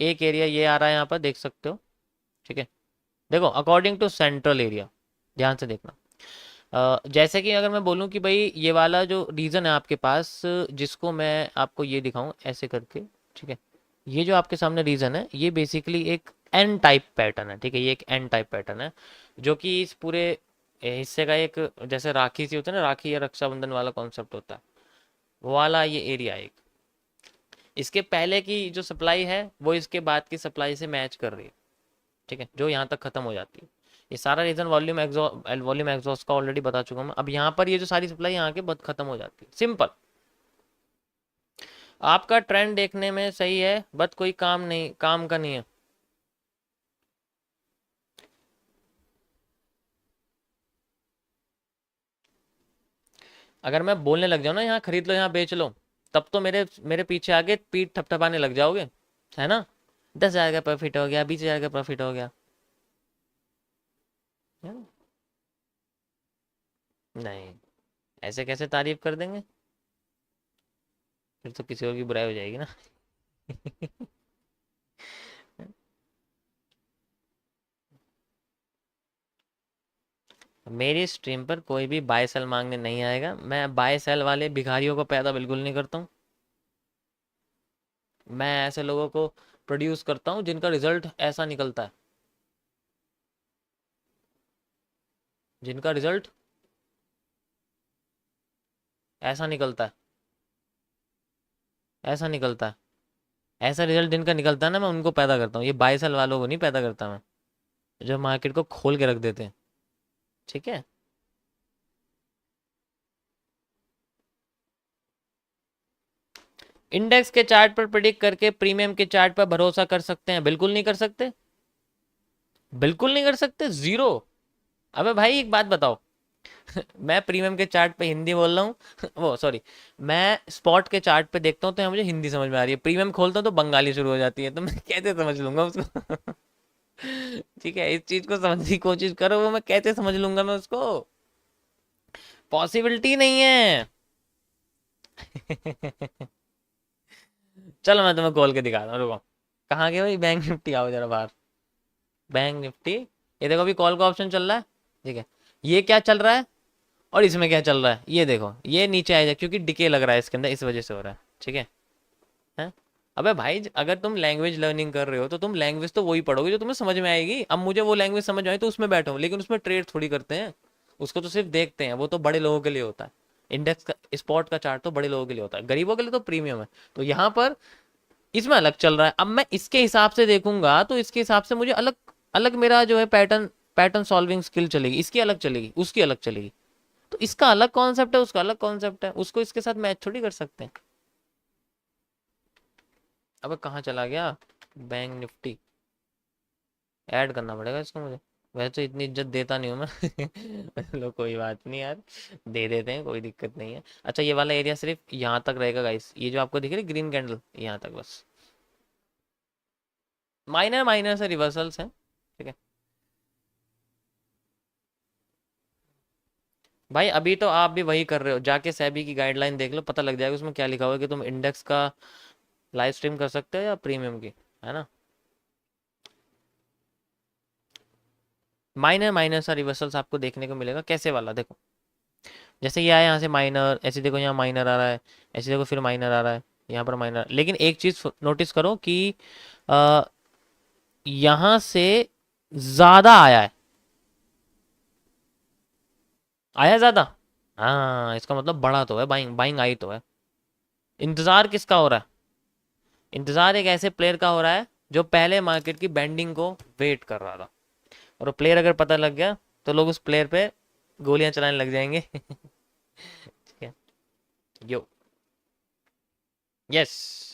एक एरिया ये आ रहा है यहाँ पर, देख सकते हो। ठीक है, देखो अकॉर्डिंग टू सेंट्रल एरिया, ध्यान से देखना। जैसे कि अगर मैं बोलूँ कि भाई ये वाला जो रीजन है आपके पास, जिसको मैं आपको ये दिखाऊं ऐसे करके, ठीक है, ये जो आपके सामने रीजन है ये बेसिकली एक एन टाइप पैटर्न है। ठीक है, ये एक एन टाइप पैटर्न है जो कि इस पूरे हिस्से का एक, जैसे राखी सी होता है ना, राखी या रक्षाबंधन वाला कॉन्सेप्ट होता है, वो वाला ये एरिया है एक। इसके पहले की जो सप्लाई है वो इसके बाद की सप्लाई से मैच कर रही है। ठीक है, जो यहाँ तक खत्म हो जाती है। ये सारा रीजन वॉल्यूम एग्जॉस्ट का ऑलरेडी बता चुका हूँ मैं। अब यहाँ पर ये जो सारी सप्लाई यहाँ के बहुत खत्म हो जाती है, सिंपल। आपका ट्रेंड देखने में सही है, बट कोई काम नहीं, काम का नहीं है। अगर मैं बोलने लग जाऊँ ना यहाँ खरीद लो यहाँ बेच लो, तब तो मेरे मेरे पीछे आके पीठ थपथपाने लग जाओगे, है ना। 10,000 का प्रॉफिट हो गया, 20,000 का प्रॉफिट हो गया, है ना? नहीं, ऐसे कैसे तारीफ कर देंगे, फिर तो किसी और की बुराई हो जाएगी ना। मेरी स्ट्रीम पर कोई भी बाय सेल मांगने नहीं आएगा। मैं बाय सेल वाले भिखारियों को पैदा बिल्कुल नहीं करता हूँ। मैं ऐसे लोगों को प्रोड्यूस करता हूँ जिनका रिजल्ट ऐसा निकलता है, जिनका रिजल्ट ऐसा निकलता है, ऐसा निकलता है। ऐसा रिजल्ट जिनका निकलता है ना, मैं उनको पैदा करता हूँ। ये 22 साल वालों को नहीं पैदा करता मैं, जो मार्केट को खोल के रख देते हैं। ठीक है, इंडेक्स के चार्ट पर प्रिडिक्ट करके प्रीमियम के चार्ट पर भरोसा कर सकते हैं? बिल्कुल नहीं कर सकते, बिल्कुल नहीं कर सकते, जीरो। अबे भाई एक बात बताओ, मैं प्रीमियम के चार्ट पे हिंदी बोल रहा हूँ वो सॉरी, मैं स्पॉट के चार्ट पे देखता हूँ तो यहाँ मुझे हिंदी समझ में आ रही है, प्रीमियम खोलता हूँ तो बंगाली शुरू हो जाती है, तो मैं कैसे समझ लूंगा उसको। ठीक है, इस चीज को समझने की कोशिश करो, वो मैं कैसे समझ लूंगा मैं उसको, पॉसिबिलिटी नहीं है। चलो मैं तुम्हें खोल के दिखाता हूँ, रुको। कहाँ गए भाई, बैंक निफ्टी आओ जरा बाहर। बैंक निफ्टी, ये देखो अभी कॉल का ऑप्शन चल रहा है। ठीक है, ये क्या चल रहा है और इसमें क्या चल रहा है, ये देखो, ये नीचे आएगा क्योंकि डिके लग रहा है इसके अंदर, इस वजह से हो रहा है। ठीक है, हैं? अबे भाई अगर तुम लैंग्वेज लर्निंग कर रहे हो तो तुम लैंग्वेज तो वही पढ़ोगे जो तुम्हें समझ में आएगी। अब मुझे वो लैंग्वेज समझ आई तो उसमें बैठो, लेकिन उसमें ट्रेड थोड़ी करते हैं, उसको तो सिर्फ देखते हैं, वो तो बड़े लोगों के लिए होता है। इंडेक्स का स्पॉट का चार्ट तो बड़े लोगों के लिए होता है, गरीबों के लिए तो प्रीमियम है। तो यहाँ पर इसमें अलग चल रहा है, अब मैं इसके हिसाब से देखूंगा तो इसके हिसाब से मुझे अलग अलग मेरा जो है पैटर्न, पैटर्न सॉल्विंग स्किल चलेगी, इसकी अलग चलेगी, उसकी अलग चलेगी। तो इसका अलग कॉन्सेप्ट है, उसका अलग कॉन्सेप्ट है, उसको इसके साथ मैच थोड़ी कर सकते हैं। अब कहाँ चला गया बैंक निफ्टी, ऐड करना पड़ेगा इसको मुझे। वैसे तो इतनी इज्जत देता नहीं हूँ मैं। चलो कोई बात नहीं यार, दे देते हैं, कोई दिक्कत नहीं है। अच्छा ये वाला एरिया सिर्फ यहाँ तक रहेगा गाइस, ये जो आपको दिख रही है ग्रीन कैंडल, यहाँ तक बस। माइनर माइनर से रिवर्सल्स हैं। ठीक है भाई, अभी तो आप भी वही कर रहे हो, जाके सेबी की गाइडलाइन देख लो, पता लग जाएगा उसमें क्या लिखा हुआ है कि तुम इंडेक्स का लाइव स्ट्रीम कर सकते हो या प्रीमियम की, है ना। माइनर माइनर सा रिवर्सल्स आपको देखने को मिलेगा, कैसे वाला देखो, जैसे ये आया यहाँ से माइनर, ऐसे देखो यहाँ माइनर आ रहा है, ऐसे देखो फिर माइनर आ रहा है, यहाँ पर माइनर। लेकिन एक चीज नोटिस करो कि आ, यहाँ से ज्यादा आया है, आया ज्यादा। हाँ, इसका मतलब बड़ा तो है, बाइंग बाइंग आई तो है। इंतजार किसका हो रहा है, इंतजार एक ऐसे प्लेयर का हो रहा है जो पहले मार्केट की बैंडिंग को वेट कर रहा था, और वो प्लेयर अगर पता लग गया तो लोग उस प्लेयर पे गोलियां चलाने लग जाएंगे। ठीक है, यो, यस।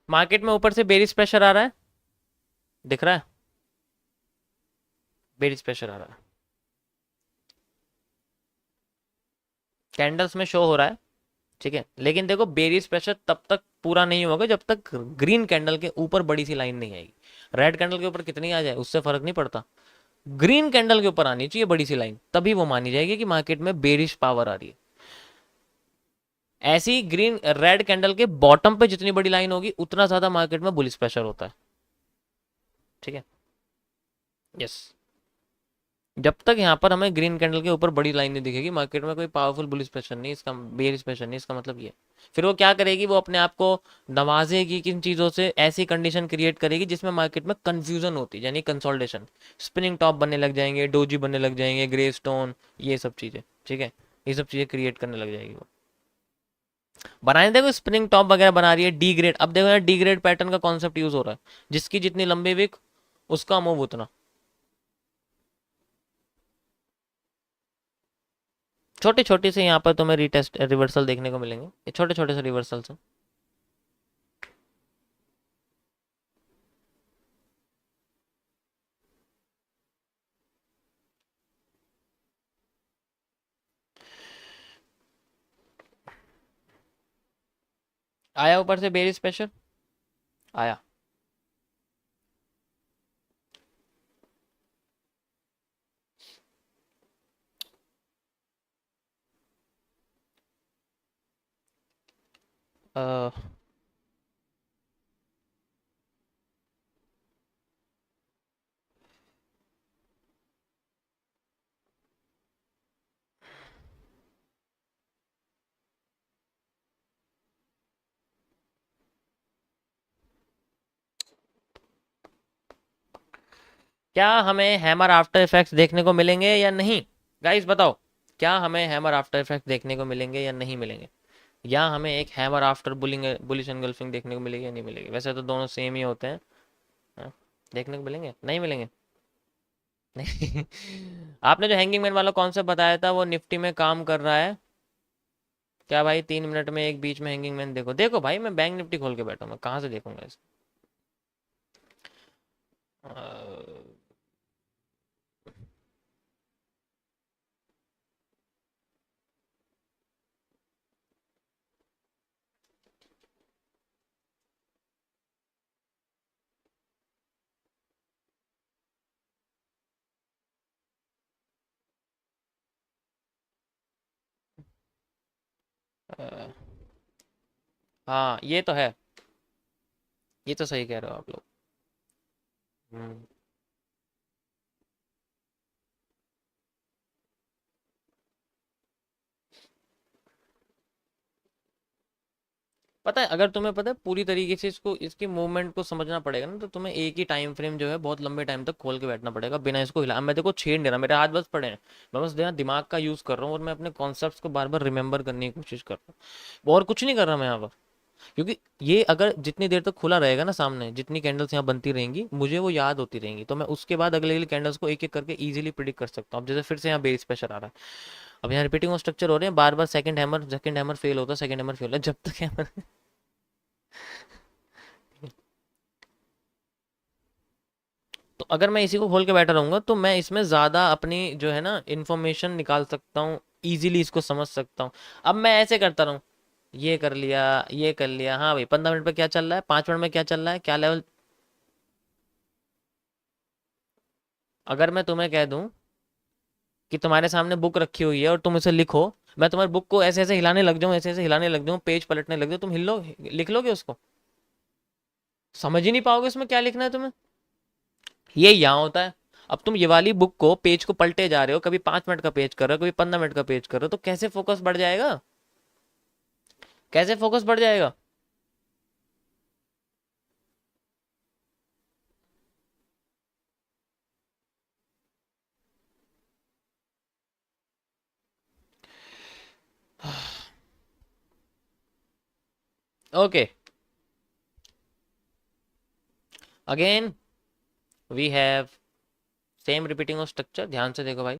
मार्केट में ऊपर से बेरिश प्रेशर आ रहा है, दिख रहा है, बेरिश प्रेशर आ रहा है, कैंडल्स में शो हो रहा है। ठीक है, लेकिन देखो बेरिश प्रेशर तब तक पूरा नहीं होगा जब तक ग्रीन कैंडल के ऊपर बड़ी सी लाइन नहीं आएगी। रेड कैंडल के ऊपर कितनी आ जाए उससे फर्क नहीं पड़ता, ग्रीन कैंडल के ऊपर आनी चाहिए बड़ी सी लाइन, तभी वो मानी जाएगी कि मार्केट में बेरिश पावर आ रही है। ऐसी ग्रीन रेड कैंडल के बॉटम पे जितनी बड़ी लाइन होगी उतना ज्यादा मार्केट में बुलिश प्रेशर होता है। ठीक है, यस। जब तक यहाँ पर हमें ग्रीन कैंडल के ऊपर बड़ी लाइन नहीं दिखेगी मार्केट में, कोई पावरफुल बुलिश प्रेशर नहीं, इसका बेरिश प्रेशर नहीं, इसका मतलब ये। फिर वो क्या करेगी, वो अपने आप को नवाजेगी किन चीज़ों से, ऐसी कंडीशन क्रिएट करेगी जिसमें मार्केट में कंफ्यूजन होती है, यानी कंसोलिडेशन, स्पिनिंग टॉप बनने लग जाएंगे, डोजी बनने लग जाएंगे, ग्रे स्टोन, ये सब चीज़ें। ठीक है, ये सब चीज़ें क्रिएट करने लग जाएगी वो। बनाने देखो स्पिनिंग टॉप वगैरह बना रही है डी ग्रेड। अब देखो यार डी ग्रेड पैटर्न का कॉन्सेप्ट यूज हो रहा है, जिसकी जितनी लंबी विक उसका मूव उतना। छोटे छोटे से यहाँ पर तुम्हें रिटेस्ट रिवर्सल देखने को मिलेंगे, ये छोटे छोटे से रिवर्सल से। आया ऊपर से बेरिस प्रेशर आया। अ, क्या हमें हैमर आफ्टर इफेक्ट्स देखने को मिलेंगे या नहीं? गाइस बताओ, क्या हमें हैमर आफ्टर इफेक्ट देखने को मिलेंगे या नहीं मिलेंगे? या हमें एक hammer after bullying bullish engulfing देखने को मिलेगी या नहीं मिलेगी? वैसे तो दोनों सेम ही होते हैं। हाँ, देखने को मिलेंगे नहीं मिलेंगे? नहीं। आपने जो हैंगिंग मैन वाला कॉन्सेप्ट बताया था वो निफ्टी में काम कर रहा है क्या भाई? 3 मिनट में एक बीच में हैंगिंग मैन देखो, देखो भाई मैं बैंक निफ्टी खोल के बैठा हूँ, मैं कहाँ से देखूंगा इसको? अ, हाँ ये तो है, ये तो सही कह रहे हो आप लोग। हम्म। पता है, अगर तुम्हें पता है पूरी तरीके से इसको, इसकी मूवमेंट को समझना पड़ेगा ना, तो तुम्हें एक ही टाइम फ्रेम जो है बहुत लंबे टाइम तक खोल के बैठना पड़ेगा बिना इसको हिला। मैं देखो छेड़ नहीं रहा, मेरे हाथ बस पड़े हैं, मैं बस यहाँ दिमाग का यूज कर रहा हूँ और मैं अपने कॉन्सेप्ट्स को बार बार रिमेंबर करने की कोशिश कर रहा हूँ, और कुछ नहीं कर रहा मैं यहाँ पर। क्योंकि ये अगर जितनी देर तक खुला रहेगा ना सामने, जितनी कैंडल्स यहाँ बनती रहेंगी मुझे वो याद होती रहेंगी, तो मैं उसके बाद अगले अगले कैंडल्स को एक एक करके इजीली प्रिडिक्ट कर सकता हूँ। अब जैसे फिर से यहाँ बेस प्रेशर आ रहा है, अब यहाँ रिपीटिंग स्ट्रक्चर हो रहे हैं बार बार, सेकंड हैमर फेल होता है, सेकंड हैमर फेल होता है, जब तक हैमर। तो अगर मैं इसी को खोल के बैठा रहूंगा तो मैं इसमें ज़्यादा अपनी जो है ना इन्फॉर्मेशन निकाल सकता हूँ, ईजिली इसको समझ सकता हूँ। अब मैं ऐसे करता रहूँ, ये कर लिया, ये कर लिया, हाँ भाई 15 मिनट पे क्या चल रहा है, 5 मिनट में क्या चल रहा है, क्या लेवल। अगर मैं तुम्हें कह दूं कि तुम्हारे सामने बुक रखी हुई है और तुम उसे लिखो, मैं तुम्हारी बुक को ऐसे ऐसे हिलाने लग जाऊं, ऐसे ऐसे हिलाने लग जाऊं, पेज पलटने लग जाऊं, तुम हिल लो, लिख लोगे उसको? समझ ही नहीं पाओगे उसमें क्या लिखना है तुम्हें। ये यहाँ होता है। अब तुम ये वाली बुक को, पेज को पलटे जा रहे हो, कभी 5 मिनट का पेज कर रहे हो, कभी 15 मिनट का पेज कर रहे हो, तो कैसे फोकस बढ़ जाएगा? कैसे फोकस बढ़ जाएगा? Okay, again we have same repeating of structure. ध्यान से देखो भाई,